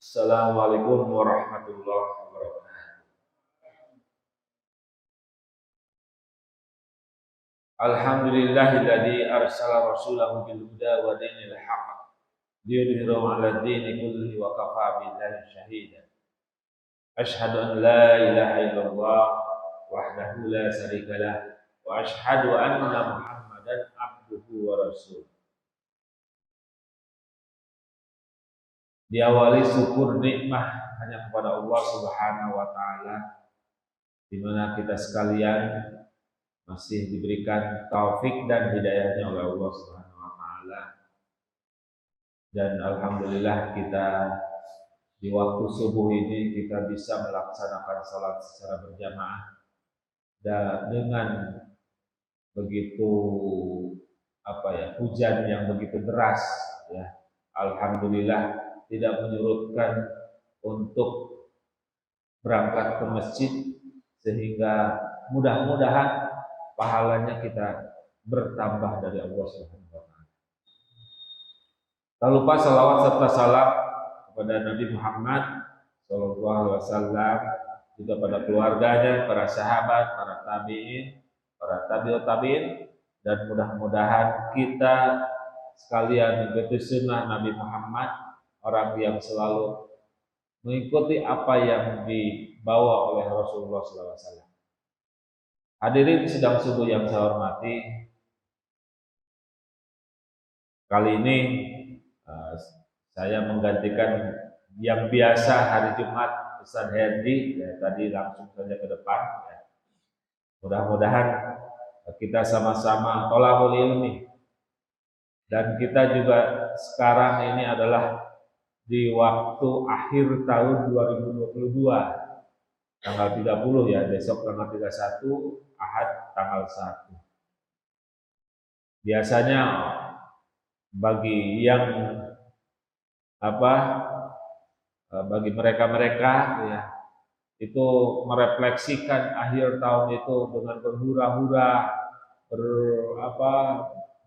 Assalamualaikum warahmatullahi wabarakatuh. Alhamdulillahilladzi arsala rasulahu bil huda wa dinil haqq liyudhhirahu 'ala ad-dini kullihi wa kafa billahi shahida. Asyhadu an la ilaha illallah wahdahu la syarika lah wa asyhadu anna Muhammadan abduhu wa rasuluh. Diawali syukur nikmah hanya kepada Allah Subhanahu wa taala, di mana kita sekalian masih diberikan taufik dan hidayahnya oleh Allah Subhanahu wa taala. Dan alhamdulillah kita di waktu subuh ini kita bisa melaksanakan salat secara berjamaah dan dengan begitu hujan yang begitu deras ya. Alhamdulillah tidak menyurutkan untuk berangkat ke masjid, sehingga mudah-mudahan pahalanya kita bertambah dari Allah Subhanahu wa taala. Tak lupa salawat serta salam kepada Nabi Muhammad sallallahu alaihi wasallam, juga pada keluarganya, para sahabat, para tabi'in, para tabi'ut tabi'in, dan mudah-mudahan kita sekalian mengikuti sunnah Nabi Muhammad, orang yang selalu mengikuti apa yang dibawa oleh Rasulullah SAW. Hadirin sidang subuh yang saya hormati, kali ini saya menggantikan yang biasa hari Jumat Ustaz Herdi, ya, tadi langsung saja ke depan. Ya. Mudah-mudahan kita sama-sama tholabul ilmi, dan kita juga sekarang ini adalah di waktu akhir tahun 2022, tanggal 30 ya, besok tanggal 31, Ahad tanggal 1. Biasanya bagi yang bagi mereka-mereka ya, itu merefleksikan akhir tahun itu dengan berhura-hura,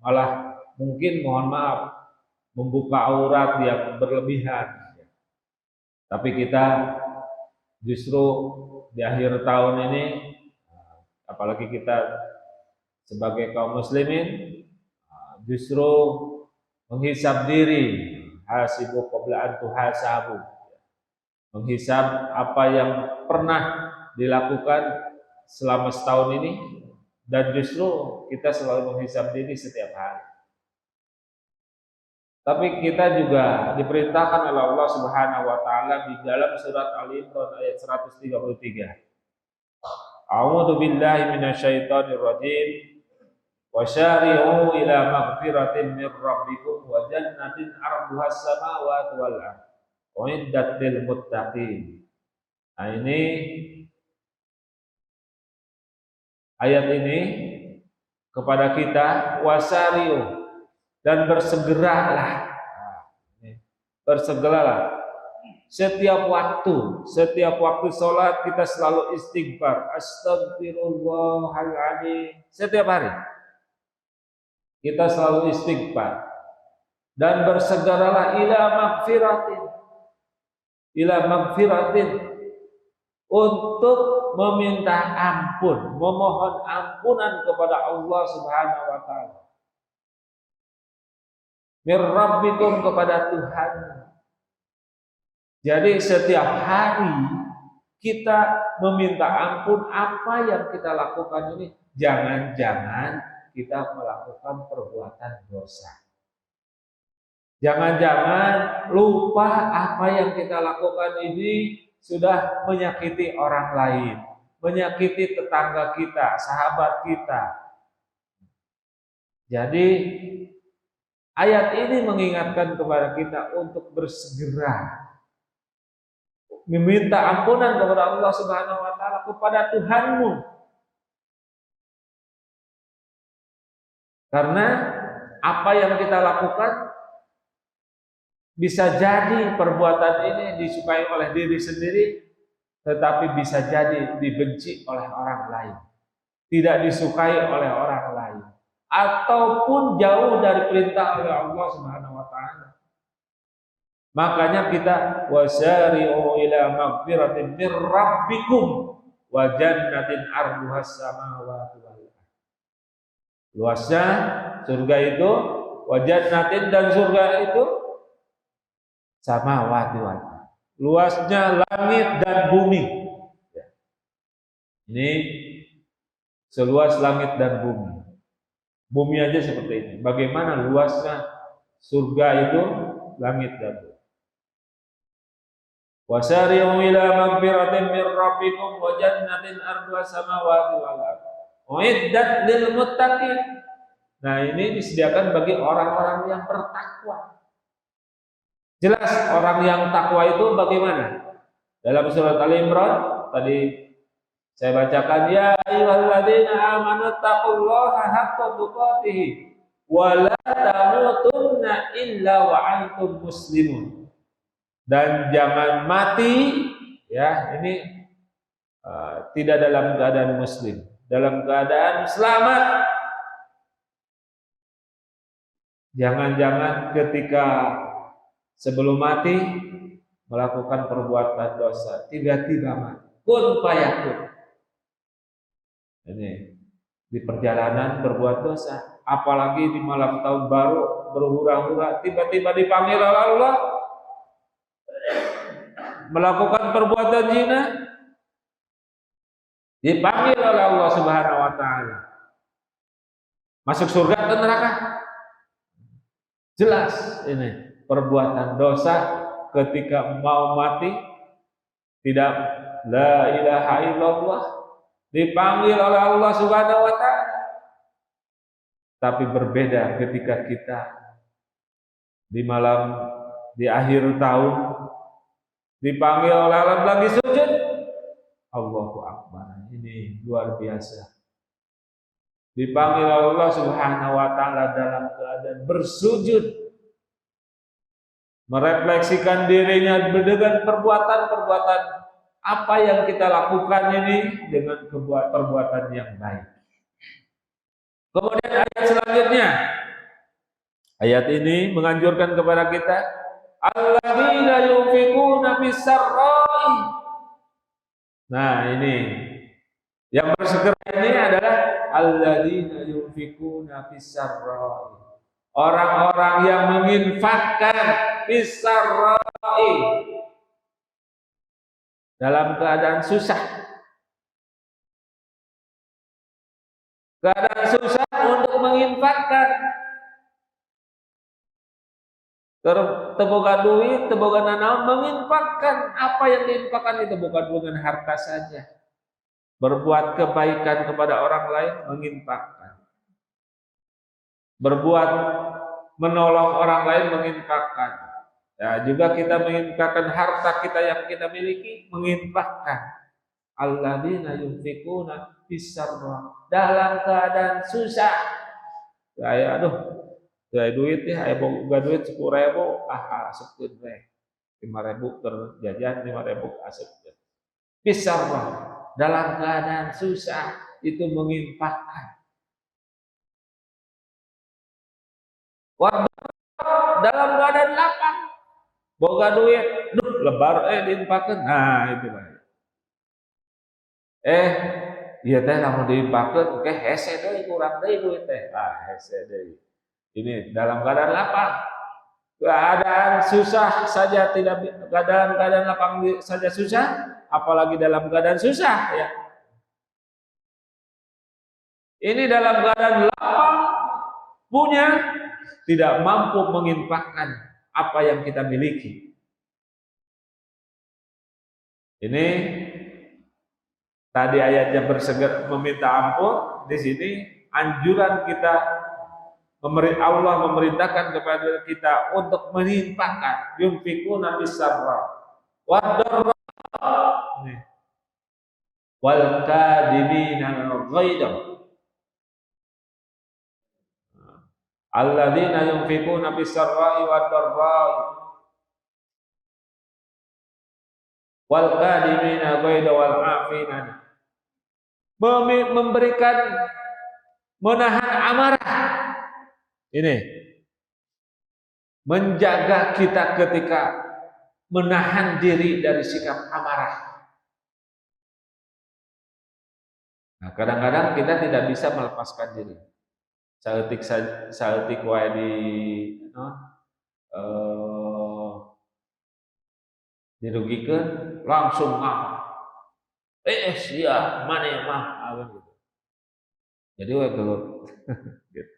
malah mungkin mohon maaf membuka aurat yang berlebihan. Tapi kita justru di akhir tahun ini, apalagi kita sebagai kaum muslimin, justru menghisab diri, hasibu qabla an tuhasabu, menghisab apa yang pernah dilakukan selama setahun ini, dan justru kita selalu menghisab diri setiap hari. Tapi kita juga diperintahkan oleh Allah Subhanahu wa taala di dalam surat Al-Imran ayat 133. A'udzu billahi minasyaitonir rajim. Wasyari'u ila maghfiratin min rabbikum wa jannatin 'arduhas samawati wal ardh uiddat lil muttaqin. Nah, ini ayat ini kepada kita, wasyari'u, dan bersegeralah. Bersegeralah. Setiap waktu sholat kita selalu istighfar. Astagfirullahaladzim. Setiap hari kita selalu istighfar. Dan bersegeralah ila magfiratin, untuk meminta ampun, memohon ampunan kepada Allah Subhanahu wa taala. Mir rabbikum, kepada Tuhan. Jadi setiap hari kita meminta ampun apa yang kita lakukan ini. Jangan-jangan kita melakukan perbuatan dosa. Jangan-jangan lupa apa yang kita lakukan ini sudah menyakiti orang lain, menyakiti tetangga kita, sahabat kita. Jadi ayat ini mengingatkan kepada kita untuk bersegera meminta ampunan kepada Allah Subhanahu wa taala, kepada Tuhanmu. Karena apa yang kita lakukan bisa jadi perbuatan ini disukai oleh diri sendiri, tetapi bisa jadi dibenci oleh orang lain, tidak disukai oleh orang lain, ataupun jauh dari perintah oleh Allah Subhanahu wa taala. Makanya kita wasari'u ila magfiratin mir rabbikum wa jannatin arduhas samawati wal ardh. Luasnya surga itu wa jannatin, dan surga itu samawati wal ardh. Luasnya langit dan bumi. Ini seluas langit dan bumi. Bumi aja seperti ini. Bagaimana luasnya surga itu, langit dan bumi. Wasari'u ila magfiratin mir rabbikum wa jannatin arduha samawati wal ardh. Uiddat lil muttaqin. Nah, ini disediakan bagi orang-orang yang bertakwa. Jelas orang yang takwa itu bagaimana? Dalam surat Al-Imran tadi saya bacakan, ya ayyuhalladzina amanu taqullaha haqqa tuqatih wa la tamutunna illa wa antum muslimun. Dan jangan mati, ya, ini tidak dalam keadaan muslim, dalam keadaan selamat. Jangan-jangan ketika sebelum mati melakukan perbuatan dosa, tiba-tiba mati. Kun fayakun. Ini di perjalanan berbuat dosa, apalagi di malam tahun baru berhura-hura, tiba-tiba dipanggil oleh Allah melakukan perbuatan zina, dipanggil oleh Allah Subhanahu wa taala. Masuk surga atau neraka? Jelas ini perbuatan dosa ketika mau mati, tidak la ilaha illallah, dipanggil oleh Allah Subhanahu wa taala. Tapi berbeda ketika kita di malam di akhir tahun dipanggil oleh Allah lagi sujud. Allahu Akbar. Ini luar biasa. Dipanggil Allah Subhanahu wa taala dalam keadaan bersujud, merefleksikan dirinya dengan perbuatan-perbuatan apa yang kita lakukan ini dengan perbuatan yang baik. Kemudian ayat selanjutnya, ayat ini menganjurkan kepada kita, alladzina yunfiquna fis-sarra'i. Nah, ini yang bersegera ini adalah alladzina yunfiquna fis-sarra'i. Orang-orang yang menginfakkan fis-sarra'i, dalam keadaan susah. Keadaan susah untuk menginfakkan. Teboga duit, teboga nanaon, menginfakkan. Apa yang diinfakkan itu bukan dengan harta saja. Berbuat kebaikan kepada orang lain, menginfakkan. Berbuat menolong orang lain, menginfakkan. Ya, juga kita menginfakkan harta kita yang kita miliki, menginfakkan. Alladzina yunfiquna fis-sarra, dalam keadaan susah. Saya saya duit ya, saya boga duit 10.000, asupkeun we. 5.000 keur jajan, 5.000 asupkeun. Fis-sarra, dalam keadaan susah itu menginfakkan. Dalam keadaan lapang, boga duit, lebar diinfakkeun. Nah, itu baik. Iya teh lamun diinfakkeun ke hese deui, kurang deui duit teh. Hese deui. Ini dalam keadaan lapang. Keadaan susah saja tidak, keadaan lapang saja susah, apalagi dalam keadaan susah ya. Ini dalam keadaan lapang punya, tidak mampu menginfakkan apa yang kita miliki. Ini tadi ayatnya bersegera meminta ampun, di sini anjuran kita, Allah memerintahkan kepada kita untuk menginfakkan, yunfiquna fis-sarra wad-dharra wal kadhimina al-ghaidha. Alladzina yunfiquna fis-sarra'i wad-dharra wal kadhimina al-ghaidha wal 'afina. Memberikan, menahan amarah. Ini menjaga kita ketika menahan diri dari sikap amarah. Nah, kadang-kadang kita tidak bisa melepaskan diri. Saeutik wae dirugikeun langsung sia mana mah gitu. Jadi we gelut. Gitu.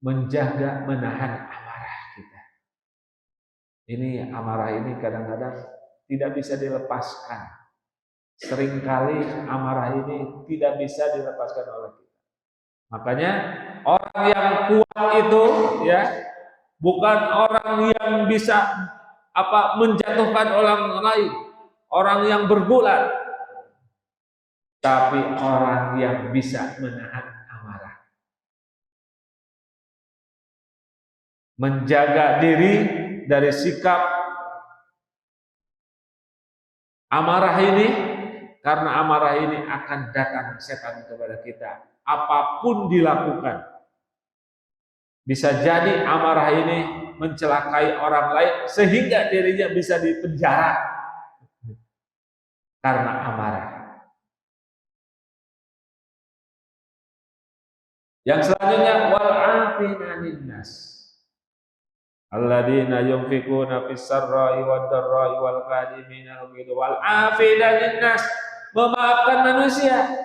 Menjaga menahan amarah kita. Ini amarah ini kadang-kadang tidak bisa dilepaskan. Seringkali amarah ini tidak bisa dilepaskan oleh kita. Makanya orang yang kuat itu ya bukan orang yang bisa menjatuhkan orang lain, orang yang bergulat, tapi orang yang bisa menahan amarah. Menjaga diri dari sikap amarah ini, karena amarah ini akan datang setan kepada kita. Apapun dilakukan, bisa jadi amarah ini mencelakai orang lain sehingga dirinya bisa dipenjara karena amarah. Yang selanjutnya wal afina linnas alladzina yunfikuna fis sarra'i wad dharra'i wal qadimina wal afina linnas, memaafkan manusia.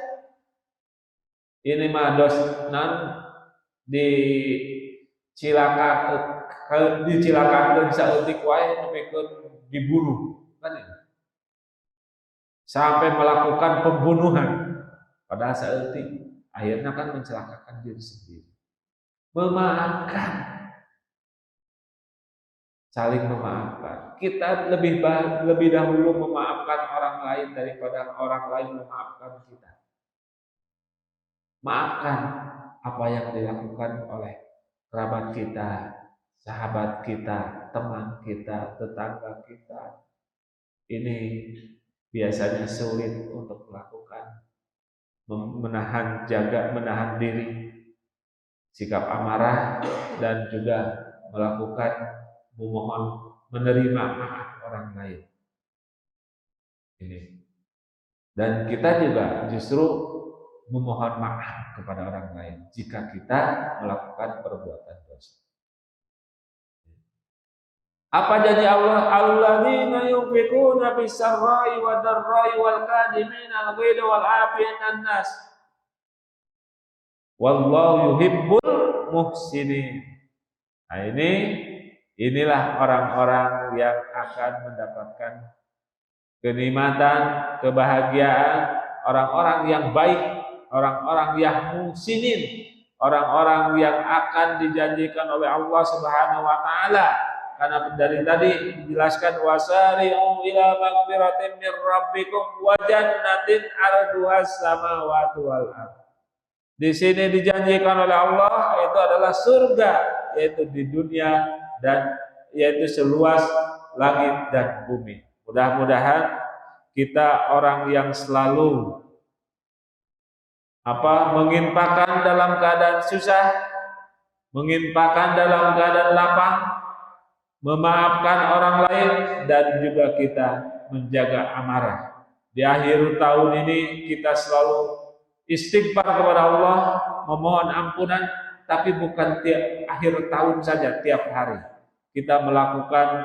Ini mah dosnan dicilakakeun saeutik wae nepikeun diburu kan ini. Sampai melakukan pembunuhan padahal saeutik akhirnya kan mencelakakan diri sendiri. Memaafkan, saling memaafkan. Kita lebih dahulu memaafkan orang lain daripada orang lain memaafkan kita. Maafkan apa yang dilakukan oleh kerabat kita, sahabat kita, teman kita, tetangga kita. Ini biasanya sulit untuk melakukan, menahan diri, sikap amarah, dan juga melakukan menerima maaf orang lain. Ini. Dan kita juga justru memohon maaf kepada orang lain jika kita melakukan perbuatan dosa. Apa janji Allah? Alladzina yunfikuna fis sarra'i wad dharra'i wal qadimina al-ghaidha wal 'afina 'anil nas. Wallahu yuhibbul muhsinin. Nah, inilah orang-orang yang akan mendapatkan kenikmatan, kebahagiaan, orang-orang yang baik, orang-orang yang muhsinin, orang-orang yang akan dijanjikan oleh Allah Subhanahu wa taala. Karena dari tadi dijelaskan wasari'u ila magfiratin mir rabbikum wa jannatin 'arduhas samawati wal ardh. Di sini dijanjikan oleh Allah itu adalah surga, yaitu di dunia dan yaitu seluas langit dan bumi. Mudah-mudahan kita orang yang selalu menginfakkan dalam keadaan susah, menginfakkan dalam keadaan lapang, memaafkan orang lain, dan juga kita menjaga amarah. Di akhir tahun ini kita selalu istighfar kepada Allah, memohon ampunan, tapi bukan akhir tahun saja, tiap hari kita melakukan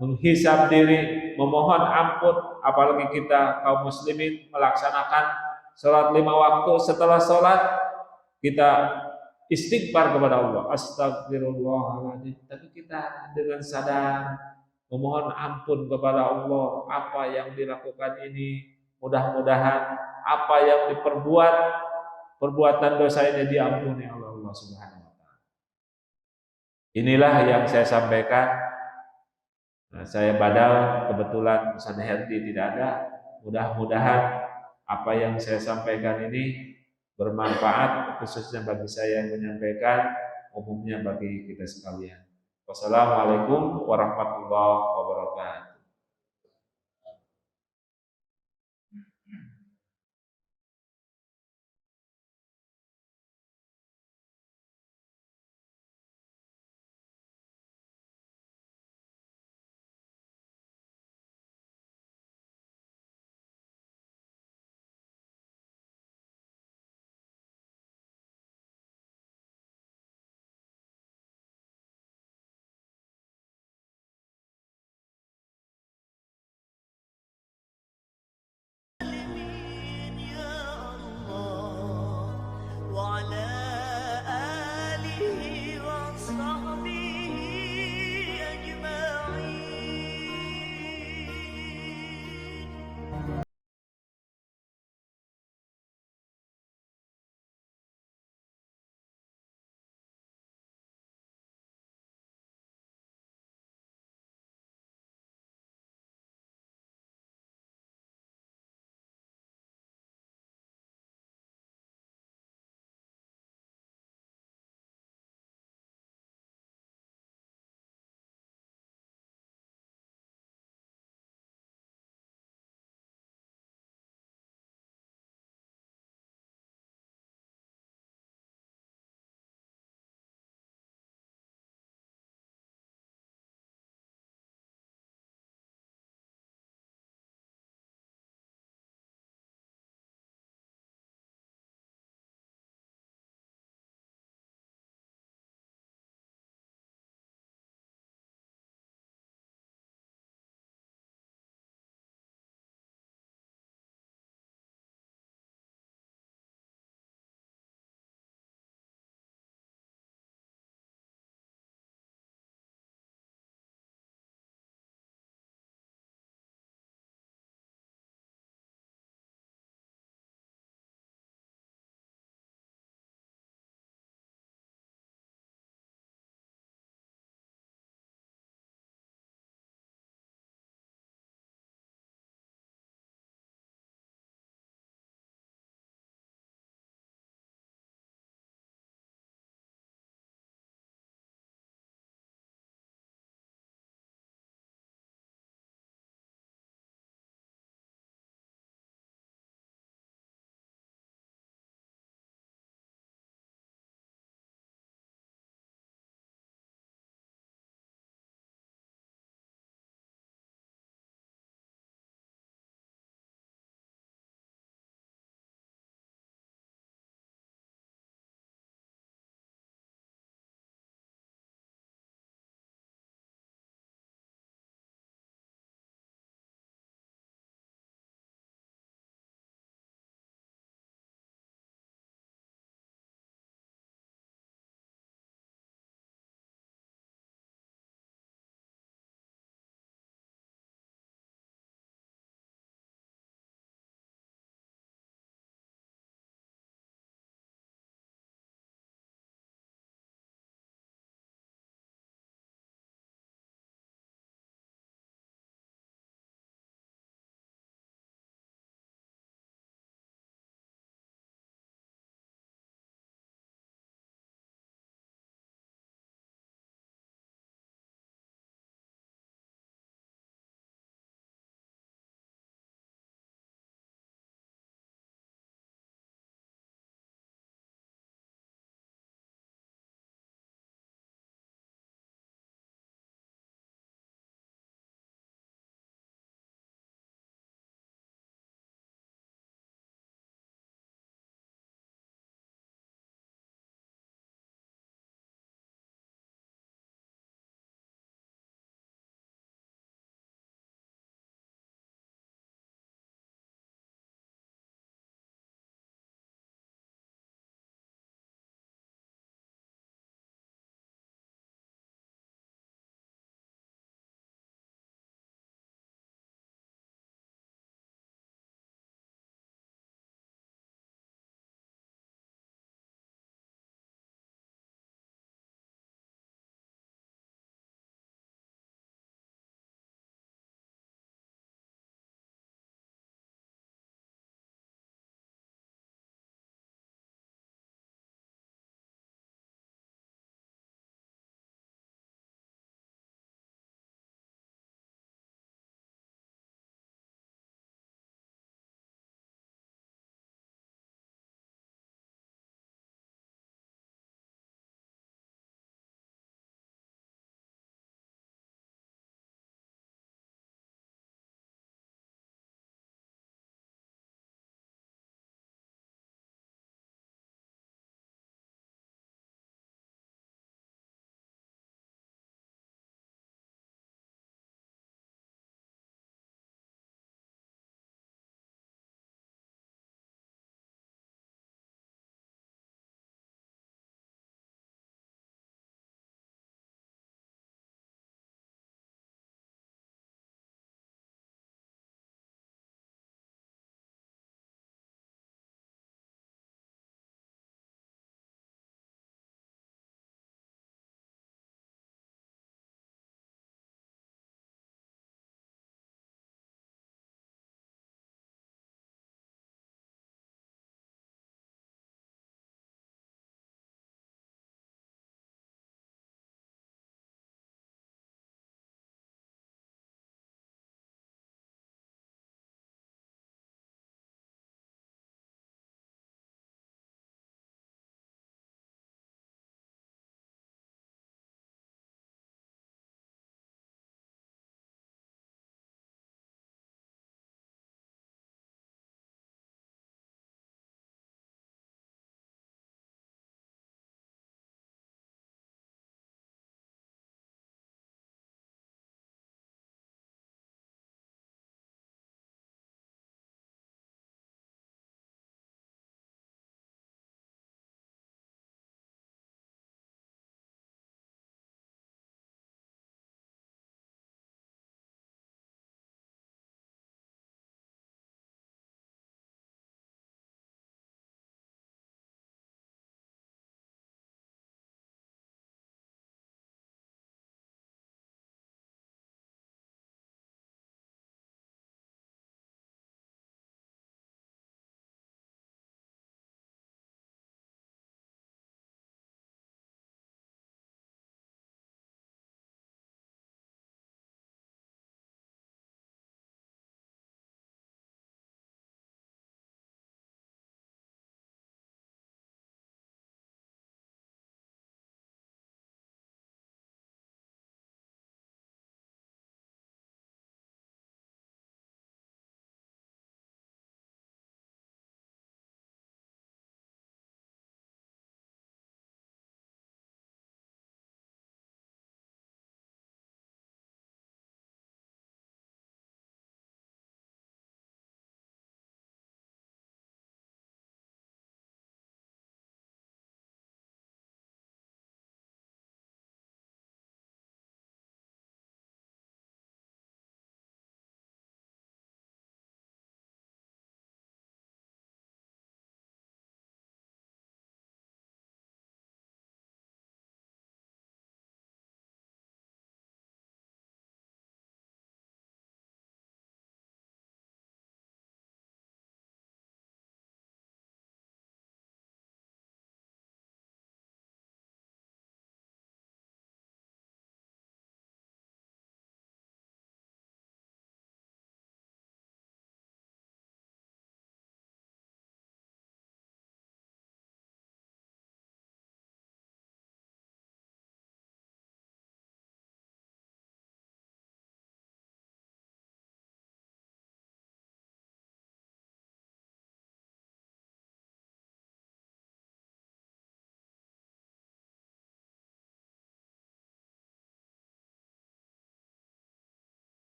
menghisab diri, memohon ampun, apalagi kita kaum muslimin melaksanakan salat 5 waktu. Setelah salat kita istighfar kepada Allah, astagfirullahaladzim, tapi kita dengan sadar memohon ampun kepada Allah. Apa yang dilakukan ini, mudah-mudahan apa yang perbuatan dosa ini diampuni oleh Allah Subhanahu wa taala. Inilah yang saya sampaikan. Saya badal, kebetulan Ustaz Herdi tidak ada. Mudah-mudahan apa yang saya sampaikan ini bermanfaat, khususnya bagi saya yang menyampaikan, umumnya bagi kita sekalian. Wassalamualaikum warahmatullahi wabarakatuh.